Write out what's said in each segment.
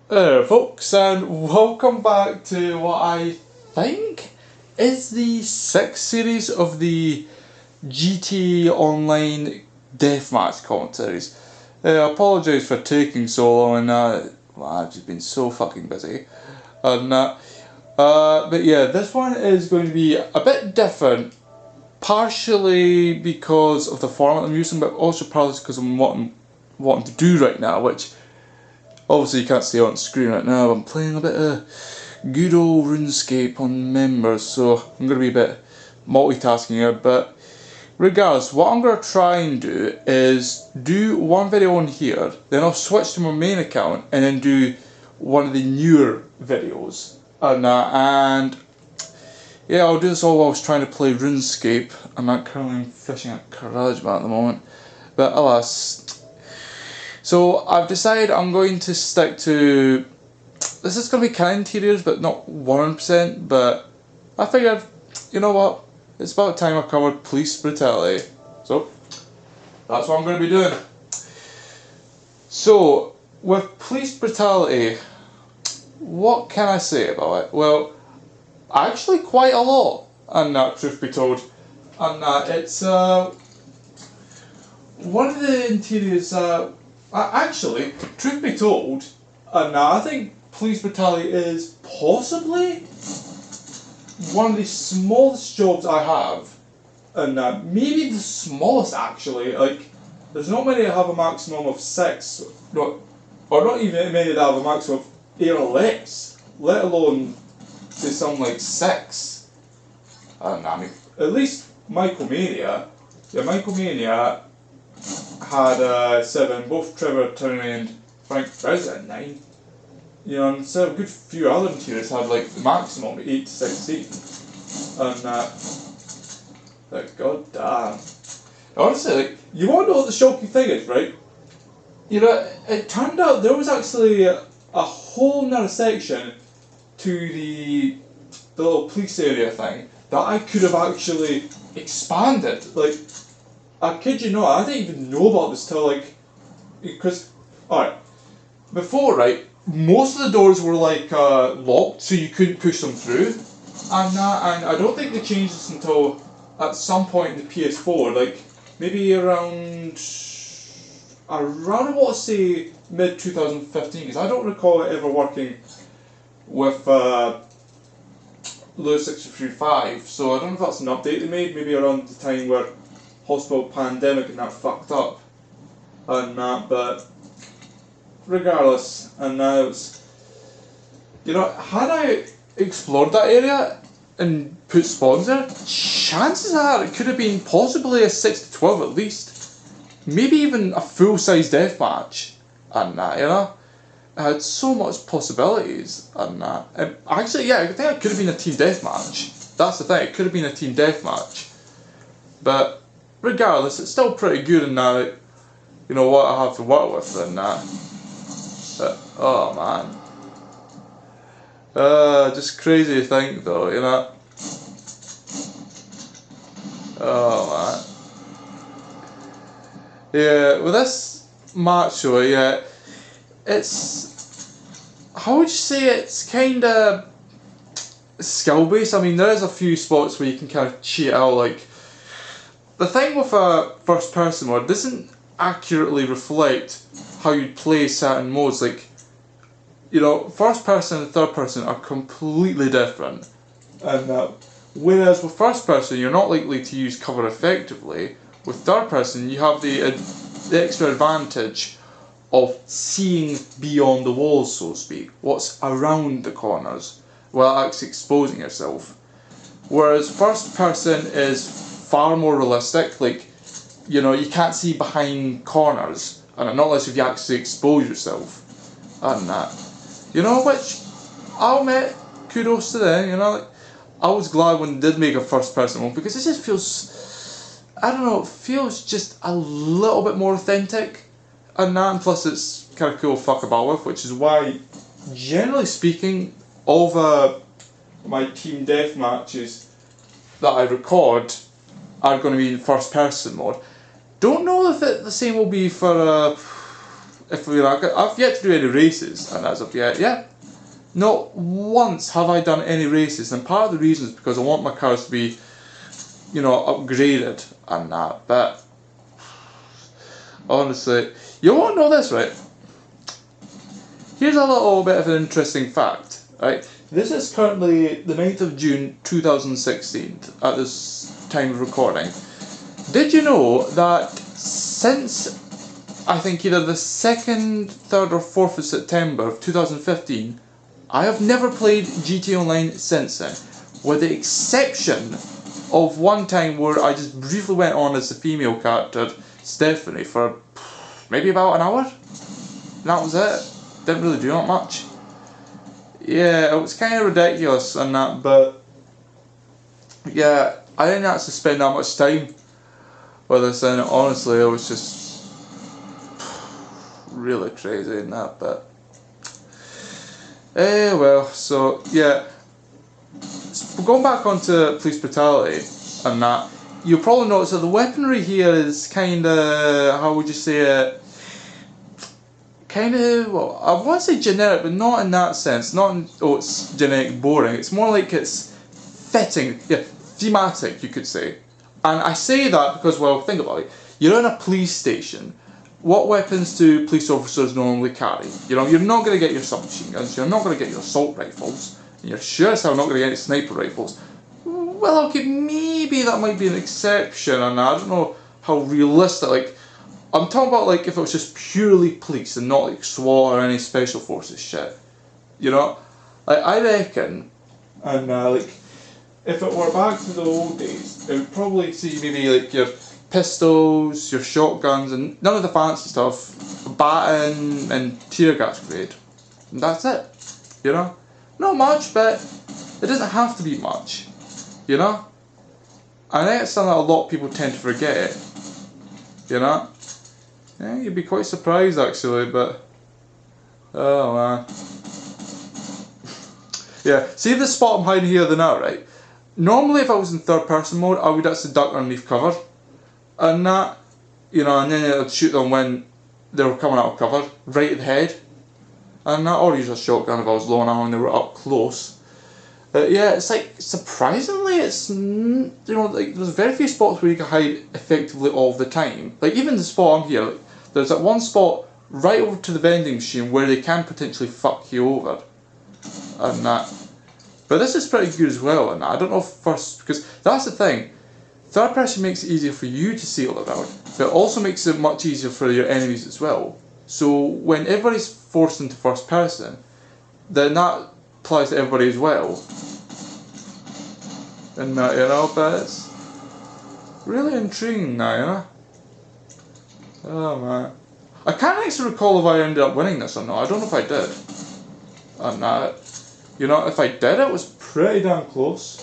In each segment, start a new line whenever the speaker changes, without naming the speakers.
Hello folks, and welcome back to what I think is the 6th series of the GTA Online Deathmatch commentaries. I apologise for taking so long, I've just been so fucking busy. But yeah, this one is going to be a bit different, partially because of the format I'm using, but also partly because I'm wanting to do right now, which obviously you can't see on screen right now. I'm playing a bit of good old RuneScape on members, so I'm going to be a bit multitasking here, but regardless, what I'm going to try and do is do one video on here, then I'll switch to my main account and then do one of the newer videos. And yeah, I'll do this all while I was trying to play RuneScape. I'm not currently fishing at GarageBand at the moment, but alas. So I've decided I'm going to stick to, this is going to be commentaries but not 100%, but I figured, you know what, it's about time I covered Police Brutality. So that's what I'm going to be doing. So with Police Brutality, what can I say about it? Well, actually quite a lot, and truth be told. And it's one of the interiors, actually, truth be told, I think Police Brutality is possibly one of the smallest jobs I have, and maybe the smallest actually. Like, there's not many that have a maximum of 6, or not even many that have a maximum of 8 or less, let alone say something like 6. I mean, at least Michael Mania had 7, both Trevor, Tony and Frank President 9. You know, and so a good few other interiors had like the maximum 8 to 16. And like, god damn. Honestly, like, you want to know what the shocking thing is, right? You know, it turned out there was actually a whole nother section to the little police area thing that I could have actually expanded. Like, I kid you not, I didn't even know about this till like, because, alright, before, right, most of the doors were like locked, so you couldn't push them through, and I don't think they changed this until at some point in the PS4, like maybe around I want to say mid 2015, because I don't recall it ever working with Los 635, so I don't know if that's an update they made, maybe around the time where hospital pandemic and that fucked up and that, but regardless, and now it's, you know, had I explored that area and put spawns there, chances are it could have been possibly a 6 to 12 at least, maybe even a full-size deathmatch, and that, you know, it had so much possibilities, and that, and actually, yeah, I think it could have been a team deathmatch. That's the thing, it could have been a team deathmatch, but regardless, it's still pretty good in that, you know, what I have to work with and that. Oh man. Just crazy to think though, you know. Oh man. Yeah, with this match though, yeah, it's, how would you say, it's kinda skill based. I mean, there is a few spots where you can kind of cheat out, like, the thing with a first person mode doesn't accurately reflect how you'd play certain modes. Like, you know, first person and third person are completely different. And whereas with first person you're not likely to use cover effectively, with third person you have the extra advantage of seeing beyond the walls, so to speak, what's around the corners, while actually exposing yourself. Whereas first person is far more realistic, like, you know, you can't see behind corners, and not unless if you actually expose yourself, and that. You know, which, I'll admit, kudos to them, you know, like, I was glad when they did make a first person one, because it just feels, I don't know, it feels just a little bit more authentic, and that, and plus it's kind of cool to fuck about with, which is why, generally speaking, all of my team death matches that I record are going to be in first person mode. Don't know if the same will be for if we like, I've yet to do any races, and as of yet, not once have I done any races, and part of the reason is because I want my cars to be, upgraded and that, but honestly, you won't know this, right? Here's a little bit of an interesting fact, right? This is currently the 9th of June 2016 at this time of recording. Did you know that since I think either the 2nd, 3rd or 4th of September of 2015, I have never played GTA Online since then, with the exception of one time where I just briefly went on as the female character, Stephanie, for maybe about an hour. And that was it. Didn't really do that much. Yeah, it was kind of ridiculous and that, but yeah, I didn't actually spend that much time with this, and honestly, it was just really crazy and that, but well, so yeah, going back onto police brutality and that, you'll probably notice that the weaponry here is kind of, how would you say it, kind of, well, I want to say generic, but not in that sense, not in, it's generic boring, it's more like it's fitting, thematic, you could say. And I say that because, well, think about it, you're in a police station. What weapons do police officers normally carry? You're not going to get your submachine guns, you're not going to get your assault rifles, and you're sure as hell not going to get any sniper rifles. Well, okay, maybe that might be an exception, and I don't know how realistic, like, I'm talking about like if it was just purely police and not like SWAT or any special forces shit. Like, I reckon, and like, if it were back to the old days, it would probably see maybe like your pistols, your shotguns, and none of the fancy stuff, Baton and tear gas grenade. And that's it. Not much, but it doesn't have to be much. And I think it's something that a lot of people tend to forget. Yeah, you'd be quite surprised actually, but oh man. Yeah, see this spot I'm hiding here now, right? Normally if I was in third person mode, I would actually duck underneath cover. And that, and then I'd shoot them when they were coming out of cover, right at the head. And that, or use a shotgun if I was low enough and they were up close. Yeah, it's like, surprisingly, it's, like, there's very few spots where you can hide effectively all the time. Like, even the spot I'm here, like, there's that one spot right over to the vending machine where they can potentially fuck you over. And that. But this is pretty good as well, and I don't know if first, because that's the thing. Third person makes it easier for you to see all around, but it also makes it much easier for your enemies as well. So when everybody's forced into first person, then that applies to everybody as well. And but it's really intriguing now, Oh man. I can't actually recall if I ended up winning this or not. I don't know if I did. And if I did, it was pretty damn close.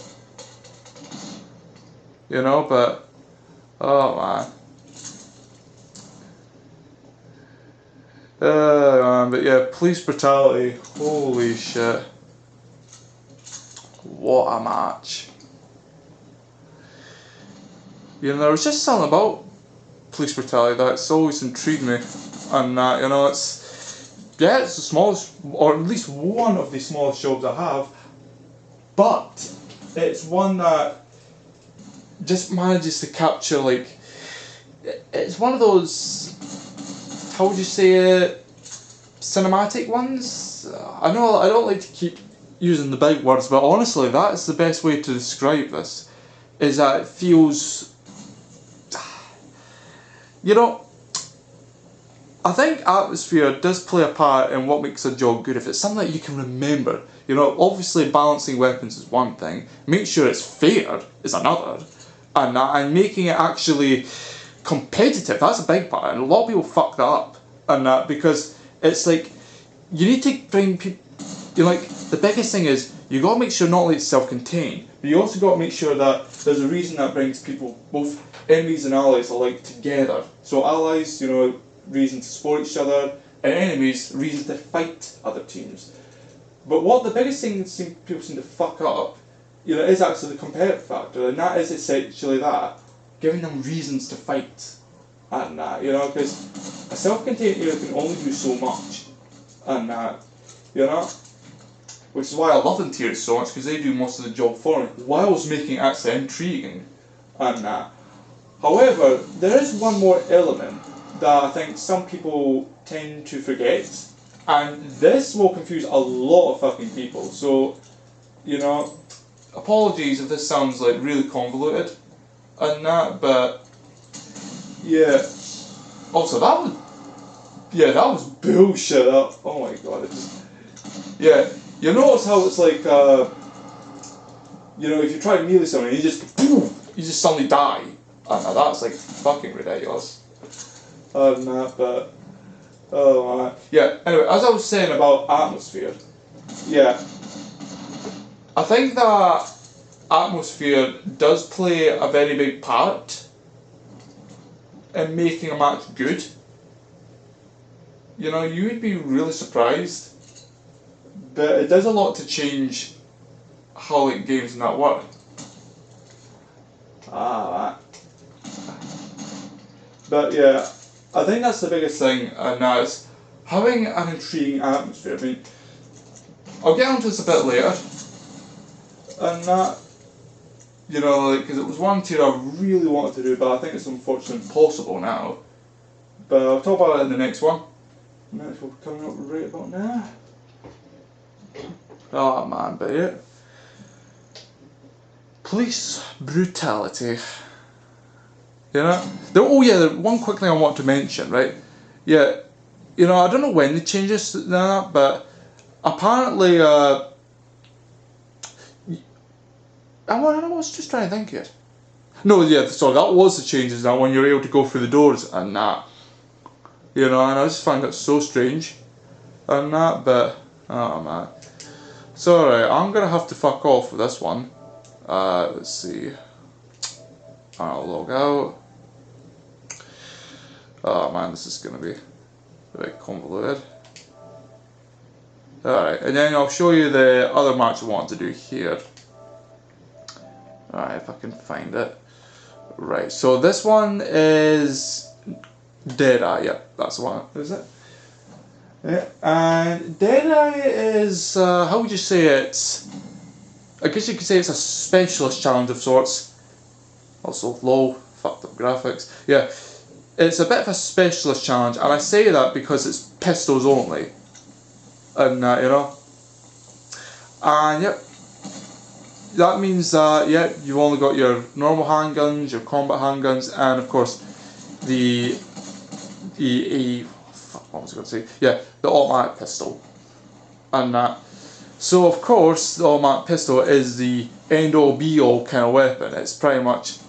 But oh man. But yeah, police brutality. Holy shit. What a match. There was just something about police brutality that's always intrigued me, and it's the smallest, or at least one of the smallest jobs I have, but it's one that just manages to capture, like, it's one of those, how would you say it, cinematic ones? I know I don't like to keep using the big words, but honestly that is the best way to describe this, is that it feels, I think atmosphere does play a part in what makes a job good. If it's something that you can remember, obviously balancing weapons is one thing, make sure it's fair is another, and making it actually competitive, that's a big part, and a lot of people fuck that up, and because it's like, you need to bring people, the biggest thing is, you got to make sure not only it's self-contained, but you also got to make sure that there's a reason that brings people, both enemies and allies, alike together. So allies, reason to support each other, and enemies, reason to fight other teams. But what the biggest thing that people seem to fuck up, is actually the competitive factor, and that is essentially that, giving them reasons to fight. and that, you know, because a self-contained area can only do so much, and that, you know, which is why I love interiors so much, because they do most of the job for me, whilst making it actually intriguing, and that. However, there is one more element that I think some people tend to forget, and this will confuse a lot of fucking people, so, you know, apologies if this sounds like really convoluted, and that, but, yeah. Also, that was bullshit up. Oh my god, it just, yeah. You notice how it's like, you know, if you try to melee someone, you just, boom, you just suddenly die. And that's like fucking ridiculous. But, oh man. Yeah, anyway, as I was saying about atmosphere, yeah. I think that atmosphere does play a very big part in making a match good. You know, you would be really surprised. But it does a lot to change how like games and that work. But yeah, I think that's the biggest thing, and that's having an intriguing atmosphere. I mean, I'll get onto this a bit later, and that, you know, like, because it was one tier I really wanted to do, but I think it's unfortunately impossible now. But I'll talk about it in the next one. The next one coming up right about now. Oh man, but yeah. Police brutality. You know? The one quick thing I want to mention, right? Yeah, you know, I don't know when they changed this, but apparently, I was just trying to think here. No, yeah, sorry, that was the changes now when you're able to go through the doors and that. You know, and I just find that so strange and that, but, oh man. So, alright, I'm gonna have to fuck off with this one. Let's see. I'll log out. Oh man, this is gonna be a bit convoluted. Alright, and then I'll show you the other match I want to do here. Alright, if I can find it. Right, so this one is Deadeye, yeah, that's the one, is it? Yeah, and Deadeye is, how would you say it? I guess you could say it's a specialist challenge of sorts. Also low, fucked up graphics. Yeah, it's a bit of a specialist challenge, and I say that because it's pistols only. And, you know. And, yep. That means that, yeah, you've only got your normal handguns, your combat handguns, and of course, what was I going to say? Yeah, the automatic pistol. And that. So, of course, the automatic pistol is the end-all be-all kind of weapon. It's pretty much,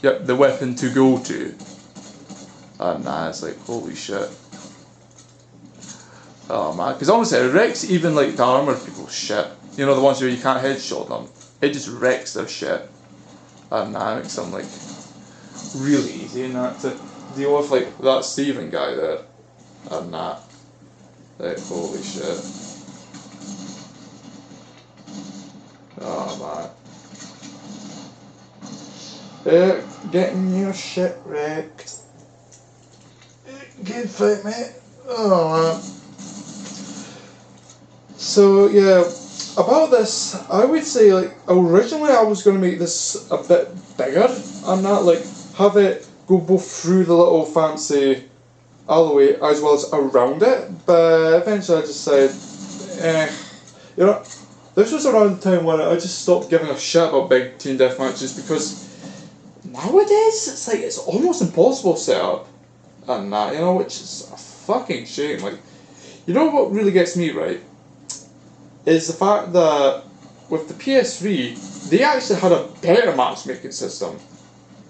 yep, the weapon to go to. And it's like, holy shit. Oh man, because honestly, it wrecks even like the armoured people's shit. You know, the ones where you can't headshot them. It just wrecks their shit. And that makes them like really easy and that to deal with, like that Steven guy there. And that. Like, holy shit. Oh man. Yeah, getting your shit wrecked. Good fight, mate. Oh man. So yeah, about this, I would say like originally I was going to make this a bit bigger and that, like have it go both through the little fancy alleyway as well as around it, but eventually I just said, you know, this was around the time when I just stopped giving a shit about big team deathmatches because nowadays it's like it's almost impossible to set up and that, you know, which is a fucking shame. Like, you know what really gets me right is the fact that with the PS3 they actually had a better matchmaking system.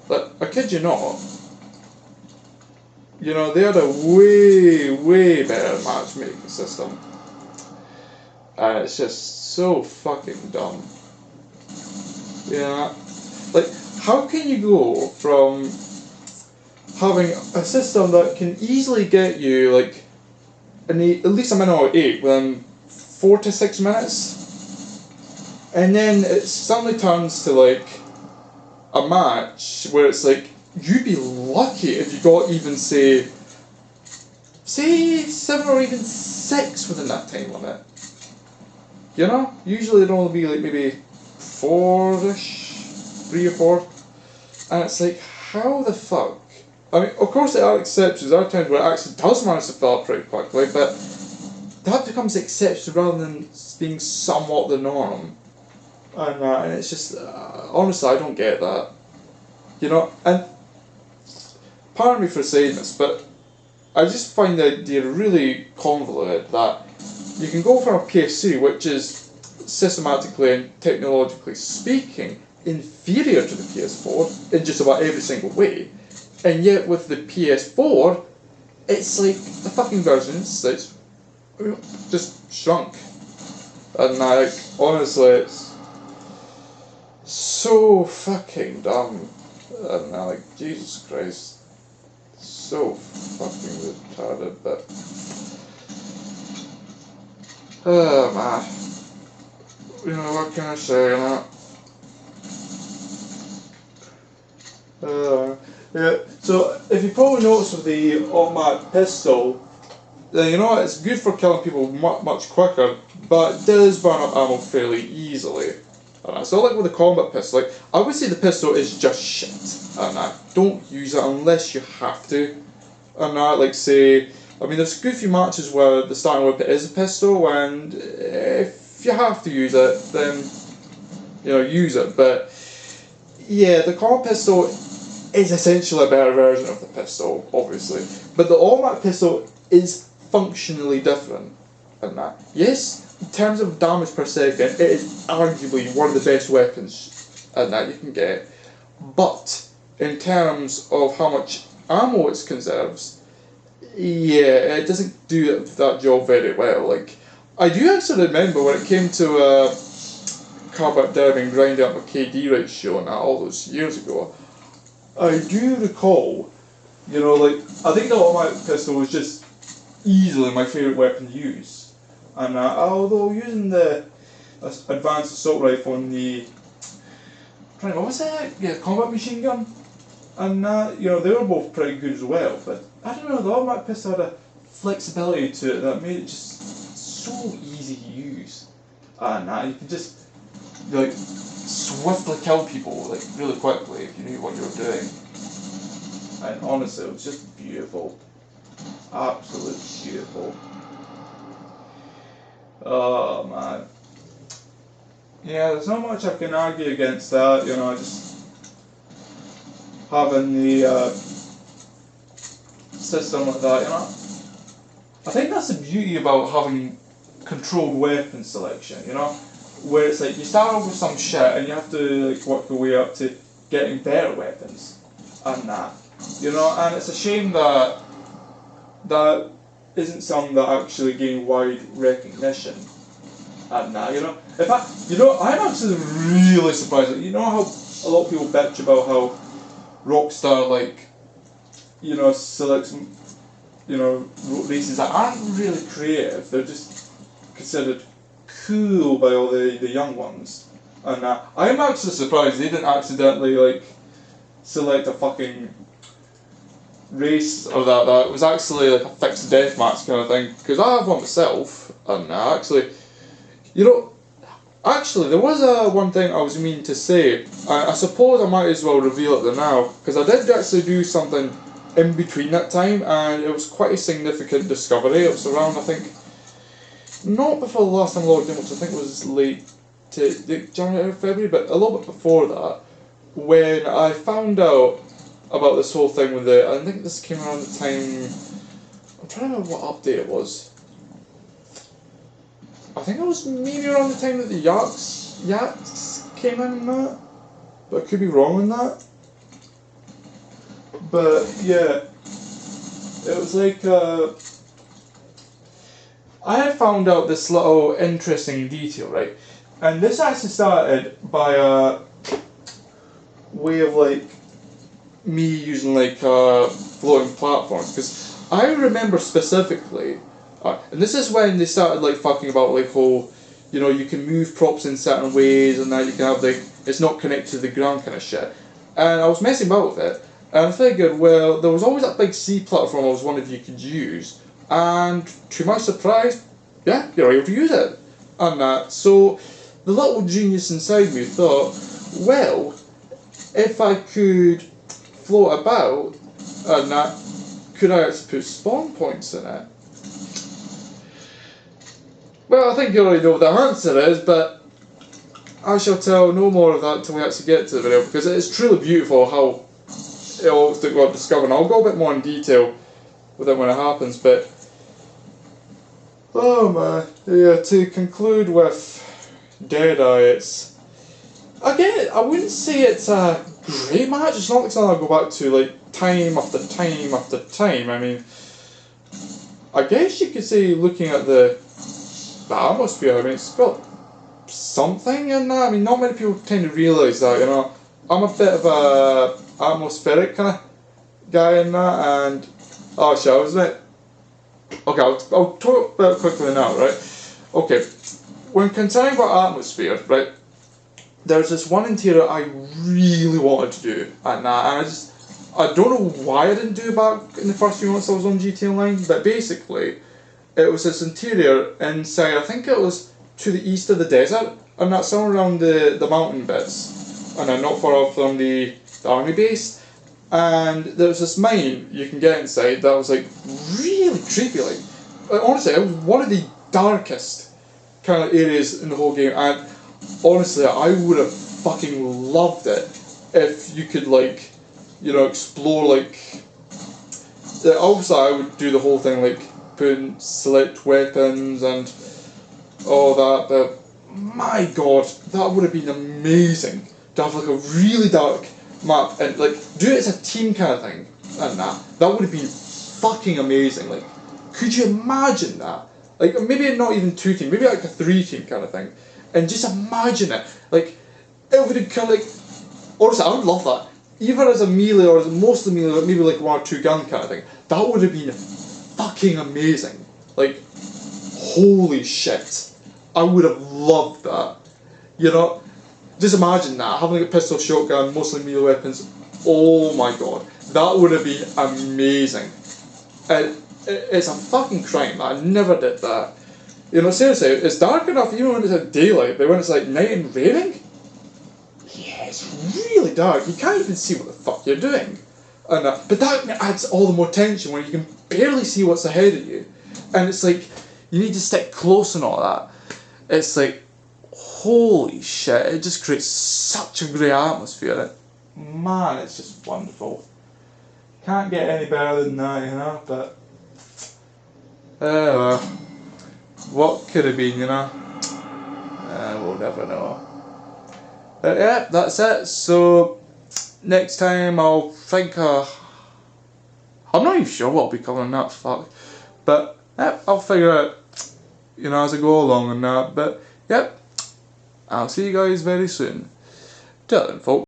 Like, I kid you not. You know, they had a way better matchmaking system. And it's just so fucking dumb. Yeah. Like, how can you go from having a system that can easily get you, like, at least a minimum of 8 within 4 to 6 minutes, and then it suddenly turns to, like, a match where it's, like, you'd be lucky if you got even say 7 or even 6 within that time limit. You know? Usually it'd only be like maybe 4-ish, 3 or 4. And it's like, how the fuck? I mean, of course there are exceptions. There are times where it actually does manage to fill up pretty quickly, but that becomes the exception rather than being somewhat the norm. And it's just, honestly, I don't get that. You know, and pardon me for saying this, but I just find the idea really convoluted that you can go for a PS3, which is systematically and technologically speaking inferior to the PS4 in just about every single way, and yet with the PS4, it's like the fucking version that's just shrunk. And like, honestly, it's so fucking dumb. And like, Jesus Christ, so fucking retarded, but oh man, you know, what can I say on that? Yeah, so if you probably noticed with the automatic pistol, then you know it's good for killing people much quicker, but it does burn up ammo fairly easily. And so like with the combat pistol, like, I would say the pistol is just shit, and don't use it unless you have to. And like say, I mean there's a good few matches where the starting weapon is a pistol, and if you have to use it, then you know, use it. But yeah, the combat pistol is essentially a better version of the pistol, obviously. But the automatic pistol is functionally different. And yes, in terms of damage per second, it is arguably one of the best weapons that you can get. But in terms of how much ammo it conserves, yeah, it doesn't do that job very well. Like, I do actually remember when it came to combat derby and grinding up a KD ratio and that all those years ago, I do recall, you know, like, I think the automatic pistol was just easily my favourite weapon to use. And although using the advanced assault rifle and the, what was it? Yeah, combat machine gun. And you know, they were both pretty good as well. But I don't know, the automatic pistol had a flexibility to it that made it just so easy to use. And you could just like swiftly kill people like really quickly if you knew what you were doing. And honestly, it was just beautiful. Absolutely beautiful. Oh man. Yeah, there's not much I can argue against that, you know, just having the system like that, you know. I think that's the beauty about having controlled weapon selection, you know, where it's like you start off with some shit and you have to like work your way up to getting better weapons and that, you know. And it's a shame that that isn't something that actually gained wide recognition and that, you know. In fact, you know, I'm actually really surprised. Like, you know how a lot of people bitch about how Rockstar, like, you know, selects, you know, races that aren't really creative. They're just considered cool by all the young ones. And I'm actually surprised they didn't accidentally, like, select a fucking race or that was actually like a fixed deathmatch kind of thing. Because I have one myself, and actually, you know, actually there was one thing I was meaning to say. I suppose I might as well reveal it there now, because I did actually do something in between that time, and it was quite a significant discovery. It was around, I think, not before the last time I logged in, which I think was late to January or February, but a little bit before that, when I found out about this whole thing with the, I think this came around the time, I'm trying to remember what update it was. I think it was maybe around the time that the Yaks came in and that, but I could be wrong on that. But yeah, it was like, I had found out this little interesting detail, right? And this actually started by a way of like me using like floating platforms, because I remember specifically, and this is when they started like fucking about like whole, you know, you can move props in certain ways and now you can have like, it's not connected to the ground kind of shit. And I was messing about with it, And I figured, well, there was always that big C platform I was wondering if you could use, and to my surprise, yeah, you're able to use it. And so the little genius inside me thought, well, if I could float about, and could I actually put spawn points in it? Well, I think you already know what the answer is, but I shall tell no more of that until we actually get to the video, because it is truly beautiful how it all got discovered. And I'll go a bit more in detail with it when it happens, but oh man, yeah, to conclude with Deadeye, it's, again, I wouldn't say it's a great match. It's not like something I'll go back to like time after time after time. I mean, I guess you could say, looking at the atmosphere, I mean, it's got something in that. I mean, not many people tend to realise that, you know. I'm a bit of a atmospheric kind of guy in that, and oh shit, wasn't it? Okay, I'll talk about it quickly now, right? Okay, when considering about atmosphere, right, there's this one interior I really wanted to do, and I don't know why I didn't do it back in the first few months I was on GT Online, but basically, it was this interior inside, I think it was to the east of the desert, and that's somewhere around the mountain bits, and not far off from the army base. And there was this mine you can get inside that was like really creepy. Like honestly, it was one of the darkest kind of areas in the whole game. And honestly, I would have fucking loved it if you could, like, you know, explore, like. Obviously, I would do the whole thing, like putting select weapons and all that. But my god, that would have been amazing to have like a really dark map and like do it as a team kind of thing, and that would have been fucking amazing. Like, could you imagine that? Like, maybe not even 2 team, maybe like a 3 team kind of thing, and just imagine it. Like, it would have kind of like, honestly, I would love that. Even as a melee or as mostly melee, but maybe like 1 or 2 gun kind of thing. That would have been fucking amazing. Like, holy shit, I would have loved that. You know. Just imagine that, having a pistol, shotgun, mostly melee weapons. Oh my god, that would have been amazing. It's a fucking crime that I never did that. You know, seriously, it's dark enough even when it's at daylight, but when it's like night and raining, yeah, it's really dark. You can't even see what the fuck you're doing. And but that adds all the more tension when you can barely see what's ahead of you. And it's like, you need to stick close and all that. It's like, holy shit, it just creates such a great atmosphere. Man, it's just wonderful. Can't get any better than that, you know, but what could have been, you know? We'll never know. But yeah, that's it. So next time I'll think I'm not even sure what I'll be covering that, fuck. But yeah, I'll figure it, you know, as I go along and that. But yep, I'll see you guys very soon. Till then, folks.